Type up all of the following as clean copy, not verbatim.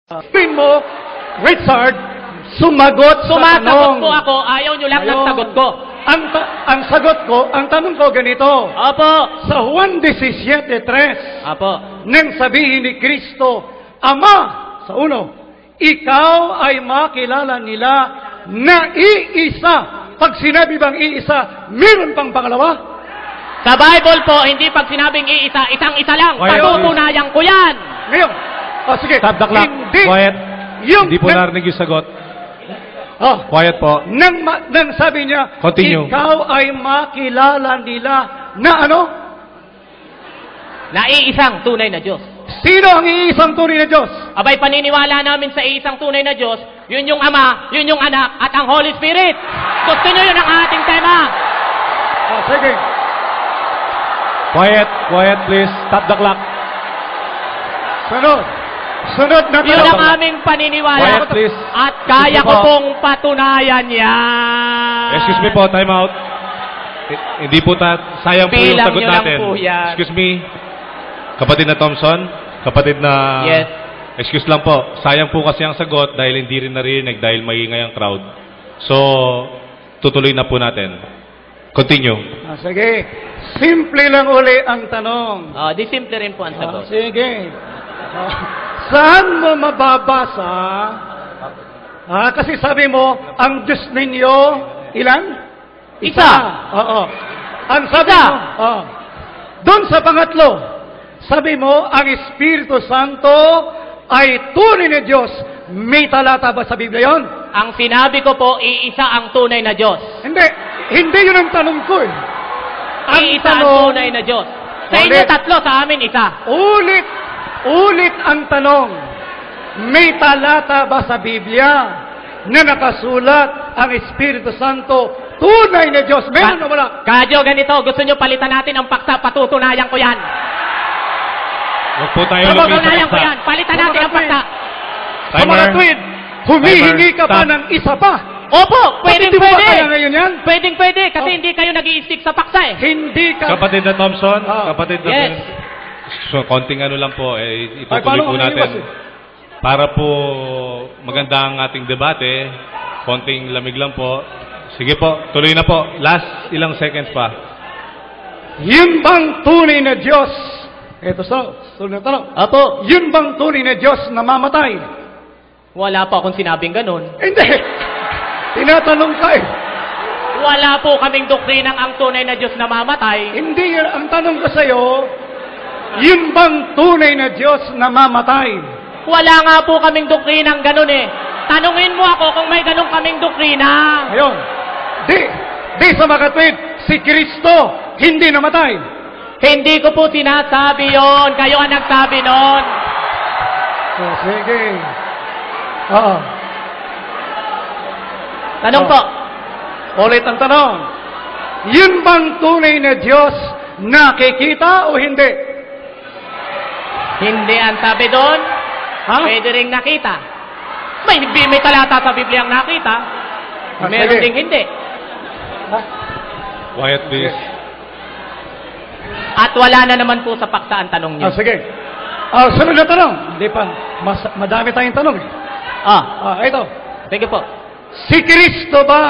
Sabihin mo, Richard, sumagot sa tanong. Sumasagot po ako, ayaw nyo lang ng sagot ko. Ang sagot ko, ang tanong ko ganito. Opo. Sa Juan 17:3, Opo. nang sabihin ni Kristo, Ama, sa uno, ikaw ay makilala nila na iisa. Pag sinabi bang iisa, meron pang pangalawa? Sa Bible po, hindi pag sinabing iisa, isang-isa lang. Quiet, Patutunayan ko yan. Ngayon, sige. Stop the clock. Hindi. Quiet. Hindi po narinig yung sagot. Quiet po. Nang sabi niya, Continue. ikaw ay makilala nila na ano? Na iisang tunay na Diyos. Sino ang iisang tunay na Diyos? Abay, paniniwala namin sa iisang tunay na Diyos, yun yung Ama, yun yung Anak, at ang Holy Spirit. Gusto nyo yun ang ating tema. Sige. Quiet. Quiet, please. Stop the clock. Sunod na Yun ang aming paniniwala. Quiet, please. At kaya ko pong patunayan yan. Excuse me po, time out. Hindi po sayang po yung Bilang sagot nyo lang natin. po yan. Excuse me. Kapatid na Thompson, kapatid na... Yes. Excuse lang po. Sayang po kasi ang sagot dahil hindi rin narinig dahil maingay ang crowd. So, tutuloy na po natin. Continue. Sige. Simple lang uli ang tanong. Di simple rin po ang sagot. Sige. Saan mo mababasa? Kasi sabi mo, ang Diyos ninyo, ilan? Isa. Oo. Ang sabi mo, doon sa pangatlo, sabi mo, ang Espiritu Santo ay tunay na Diyos. May talata ba sa Biblia yon? Ang sinabi ko po, iisa ang tunay na Diyos. Hindi yun ang tanong ko eh. Iisa ang tunay na Diyos. Sa inyo tatlo, sa amin isa. Ulit ang tanong. May talata ba sa Biblia na nakasulat ang Espiritu Santo tunay na Diyos? Meron o wala? Kadyo, ganito. Gusto nyo palitan natin ang paksa? Patutunayan ko yan. Huwag po tayo Patutunayan ko yan. Palitan natin ang paksa. Sa mga tweet, humihingi ka pa ng isa pa. Opo, pwede. Kaya ngayon yan? Pwede, kasi hindi kayo nag-i-stick sa paksa eh. Hindi ka... Kapatid na Thompson, kapatid na... Yes. So, konting ano lang po, itutuloy po natin. Para po maganda ang ating debate, konting lamig lang po. Sige po, tuloy na po. Last ilang seconds pa. Yun bang tunay na Diyos? Ito sunod na tanong. Opo. Yun bang tunay na Diyos na mamatay? Wala pa akong sinabing ganun. Hindi. Tinatanong ka eh. Wala po kaming doktrinang ang tunay na Diyos na mamatay. Hindi yun. Ang tanong ko sa'yo, yun bang tunay na Diyos na mamatay? Wala nga po kaming doktrinang ganun eh. Tanungin mo ako kung may ganun kaming doktrina. Ayun. Di sa makatwid, si Kristo hindi namatay. Hindi ko po sinasabi yon. Kayo ang nagsabi nun. Sige. Tanong po. Ulit ang tanong. Yun bang tunay na Diyos nakikita o hindi? Hindi ang sabi doon. Pwede rin nakita. May talata sa Biblia ang nakita. Meron ding hindi. Quiet, please. At wala na naman po sa paksa ang tanong niyo. Sige. Sunod na tanong. Hindi pa. Madami tayong tanong. Ito. Sige po. Si Kristo ba,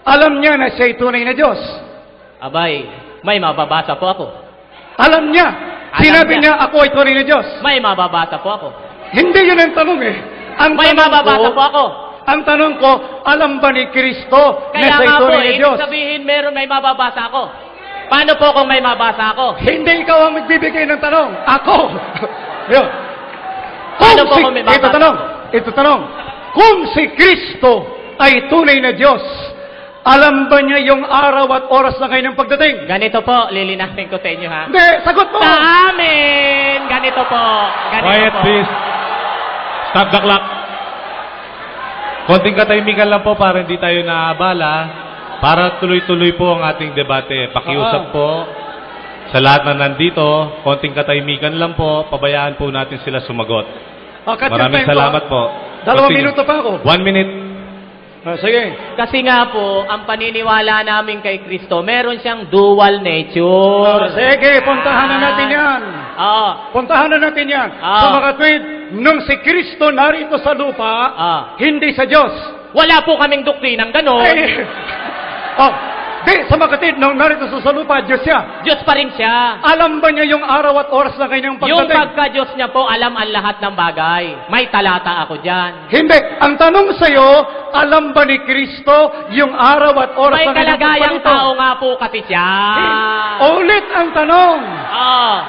alam niya na siya'y tunay na Diyos? Abay, may mababasa po ako. Alam niya. Sinabi niya, ako ay tunay na Diyos. May mababasa po ako. Hindi yun ang tanong eh. May mababasa po ako. Ang tanong ko, alam ba ni Kristo na Kaya siya'y nga po, tunay na Diyos? ibig sabihin meron may mababasa ako. Paano po kung may mabasa ako? Hindi ikaw ang magbibigay ng tanong. Ako. Yun. Paano po kung may mabasa Ito tanong. Kung si Kristo ay tunay na Diyos, alam ba niya yung araw at oras na kayo ng pagdating? Ganito po, lilinawin ko sa inyo ha. Hindi, sagot mo. Sa amin! Ganito po. Quiet, please. Stop the clock. Konting katahimikan lang po para hindi tayo naabala. Para tuloy-tuloy po ang ating debate. Pakiusap po sa lahat na nandito. Konting katahimikan lang po. Pabayaan po natin sila sumagot. Maraming salamat po. 2 minuto pa ako. 1 minute. Sige. Kasi nga po, ang paniniwala namin kay Kristo, meron siyang dual nature. Sige, puntahan na natin yan. Oo. Puntahan na natin yan. Sa mga tweet, nung si Kristo narito sa lupa, hindi sa Diyos. Wala po kaming doktrinang ganon. Ay, sa makatid, nung narito sa lupa, Diyos siya. Diyos pa rin siya. Alam ba niya yung araw at oras na kanyang pagdating? Yung pagka-Diyos niya po, alam ang lahat ng bagay. May talata ako dyan. Hindi. Ang tanong sa'yo, alam ba ni Kristo yung araw at oras May na kanyang kalagayang pagdating? tao nga po kasi siya. Ulit ang tanong.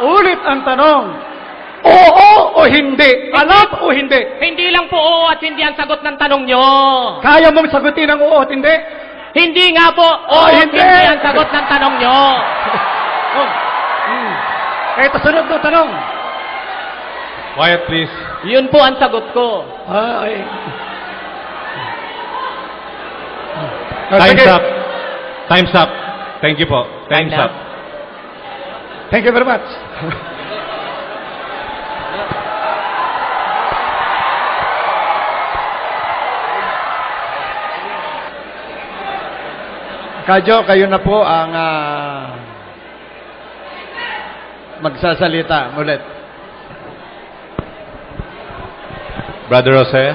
Ulit ang tanong. Oo o hindi? Alam o hindi? Hindi lang po oo at hindi ang sagot ng tanong nyo. Kaya mong sagutin ang oo at hindi? Hindi nga po oo at hindi ang sagot ng tanong nyo. Ito sunod na tanong. Quiet, please. Yun po ang sagot ko. Time's up. Time's up. Thank you po. Time's up. Thank you very much. Kadyo, kayo na po ang magsasalita ulit. Brother Jose,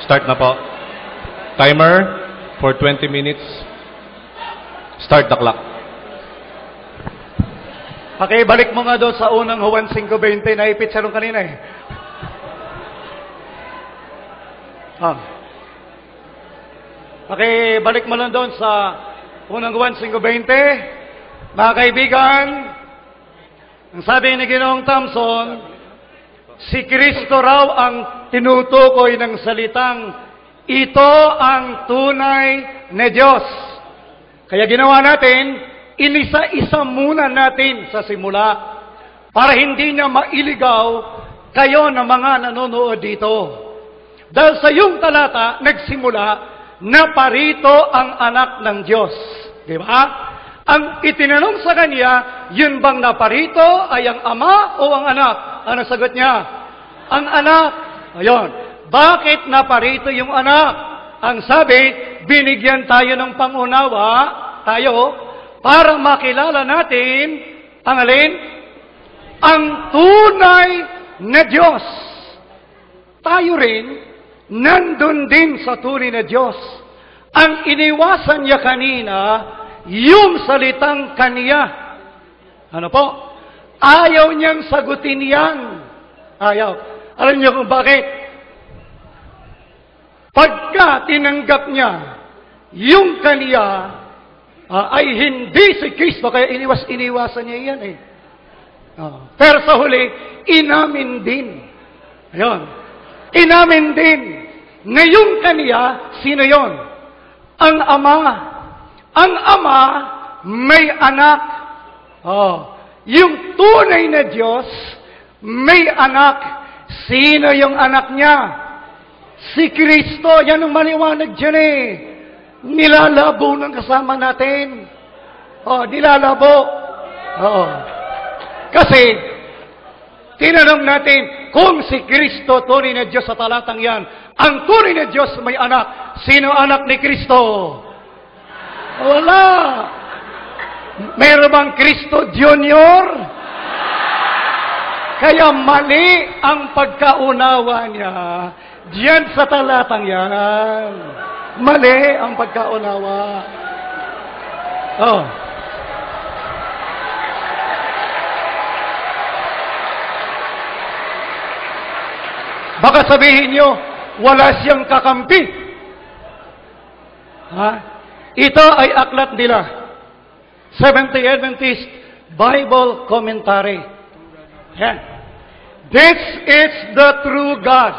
start na po. Timer for 20 minutes. Start the clock. Pakibalik mo nga doon sa unang Juan 5:20 na ipit siya nung kanina eh. Pakibalik mo lang doon sa unang Juan 5:20. Mga kaibigan, ang sabi ni Ginoong Thompson, si Kristo raw ang tinutukoy ng salitang, ito ang tunay na Diyos. Kaya ginawa natin, inisa-isa muna natin sa simula para hindi niya mailigaw kayo na mga nanonood dito. Dahil sa iyong talata, nagsimula na parito ang anak ng Diyos. Di ba? Ang itinanong sa kanya, yun bang naparito ay ang ama o ang anak? Ano sagot niya? Ang anak. Ayun. Bakit naparito yung anak? Ang sabi, binigyan tayo ng pangunawa, para makilala natin, ang alin? Ang tunay na Diyos. Tayo rin, nandun din sa tunay na Diyos. Ang iniwasan niya kanina, yung salitang kaniya. Ano po? Ayaw niyang sagutin yan. Ayaw. Alam niyo kung bakit? Pagka tinanggap niya, yung kaniya ay hindi si Kristo, kaya iniwasan niya yan eh. Pero sa huli, inamin din. Ayun. Inamin din na yung kaniya, sino yon? Ang ama. Ang ama may anak. Yung tunay na Diyos may anak. Sino yung anak niya? Si Kristo. Yan ang maliwanag dyan eh. Nilalabo ng kasama natin. Nilalabo. Kasi, tinanong natin, kung si Kristo, tunay na Diyos sa talatang yan, ang tunay na Diyos may anak. Sino anak ni Kristo? Wala. Meron bang Kristo Junior? Kaya mali ang pagkaunawa niya diyan sa talatang yan. Mali ang pagkaunawa. Baka sabihin nyo, wala siyang kakampi. Ito ay aklat nila. Seventh-day Adventist Bible Commentary. Yan. This is the true God.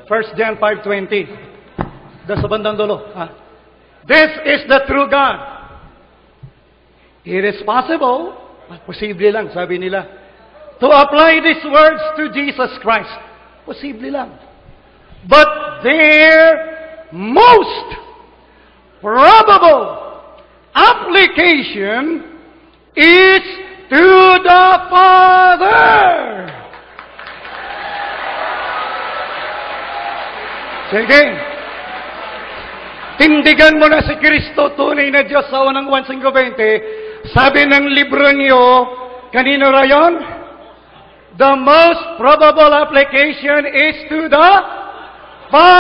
1 John 5:20. Doon sa bandang dulo. This is the true God. It is possible, posible lang, sabi nila, to apply these words to Jesus Christ. Posible lang. But their most probable application is to the Father. Sige. Tindigan mo na si Kristo, tunay na Diyos sa unang Juan 5:20. Sabi ng libro niyo, kanino rayon? The most probable application is to the Father.